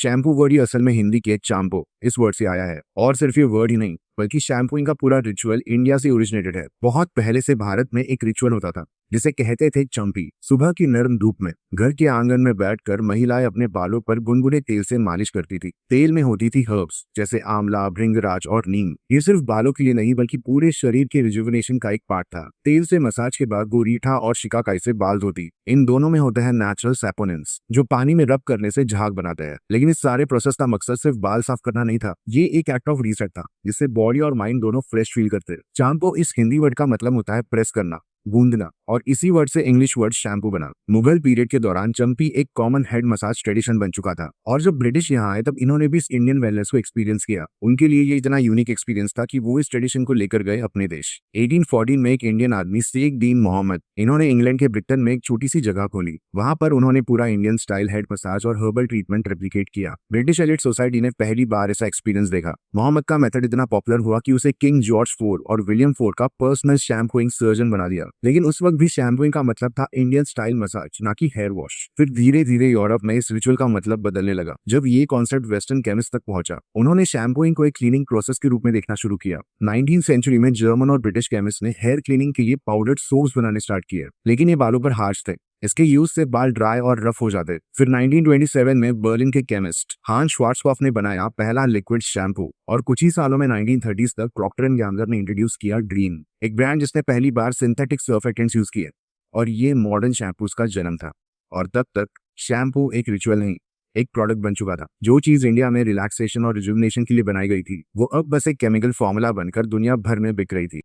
Shampoo word ही असल में हिंदी के चाम्पो इस वर्ड से आया है। और सिर्फ ये वर्ड ही नहीं बल्कि शैम्पूइंग का पूरा रिचुअल इंडिया से ओरिजिनेटेड है। बहुत पहले से भारत में एक रिचुअल होता था जिसे कहते थे चंपी। सुबह की नर्म धूप में घर के आंगन में बैठकर महिलाएं अपने बालों पर गुनगुने तेल से मालिश करती थी। तेल में होती थी हर्ब्स जैसे आंवला, भृंगराज और नीम। ये सिर्फ बालों के लिए नहीं बल्कि पूरे शरीर के रिजुविनेशन का एक पार्ट था। तेल से मसाज के बाद वो रीठा और शिकाकाई से बाल धोती। इन दोनों में होते हैं नेचुरल सैपोनिन्स जो पानी में रब करने से झाग बनाते हैं। लेकिन इस सारे प्रोसेस का मकसद सिर्फ बाल साफ करना नहीं था, ये एक एक्ट ऑफ रीसेट था जिससे बॉडी और माइंड दोनों फ्रेश फील करते हैं। चाम्पो इस हिंदी वर्ड का मतलब होता है प्रेस करना, गूंदना, और इसी वर्ड से इंग्लिश वर्ड शैम्पू बना। मुगल पीरियड के दौरान चंपी एक कॉमन हेड मसाज ट्रेडिशन बन चुका था और जब ब्रिटिश यहाँ आए तब इन्होंने भी इस इंडियन वेलनेस को एक्सपीरियंस किया। उनके लिए ये इतना यूनिक एक्सपीरियंस था कि वो इस ट्रेडिशन को लेकर गए अपने देश। 1814 में एक इंडियन आदमी शेख दीन मोहम्मद, इन्होंने इंग्लैंड के ब्रिटेन में एक छोटी सी जगह खोली। वहां पर उन्होंने पूरा इंडियन स्टाइल हेड मसाज और हर्बल ट्रीटमेंट रेप्लिकेट किया। ब्रिटिश एलिट सोसाइटी ने पहली बार ऐसा एक्सपीरियंस देखा। मोहम्मद का मेथड इतना पॉपुलर हुआ कि उसे किंग जॉर्ज IV और विलियम IV का पर्सनल शैम्पूइंग सर्जन बना दिया। लेकिन उस वक्त भी शैम्पूइंग का मतलब था इंडियन स्टाइल मसाज, ना कि हेयर वॉश। फिर धीरे धीरे यूरोप में इस रिचुअल का मतलब बदलने लगा। जब ये कॉन्सेप्ट वेस्टर्न केमिस्ट तक पहुंचा, उन्होंने शैम्पूइंग को एक क्लीनिंग प्रोसेस के रूप में देखना शुरू किया। 19th सेंचुरी में जर्मन और ब्रिटिश केमिस्ट ने हेयर क्लीनिंग के लिए पाउडर्ड सोप्स बनाने स्टार्ट किए, लेकिन ये बालों पर हार्श थे। इसके यूज से बाल ड्राई और रफ हो जाते। फिर 1927 में बर्लिन के केमिस्ट हांस श्वार्ट्जकॉफ ने बनाया पहला लिक्विड शैम्पू और कुछ ही सालों में 1930s तक प्रॉक्टर एंड गैम्बलर ने इंट्रोड्यूस किया ड्रीम, एक ब्रांड जिसने पहली बार सिंथेटिक सर्फेक्टेंट्स यूज किए। और ये मॉडर्न शैम्पूज का जन्म था। और तब तक शैम्पू एक रिचुअल नहीं, एक प्रोडक्ट बन चुका था। जो चीज इंडिया में रिलैक्सेशन और रिजुविनेशन के लिए बनाई गई थी वो अब बस एक केमिकल फॉर्मूला बनकर दुनिया भर में बिक रही थी।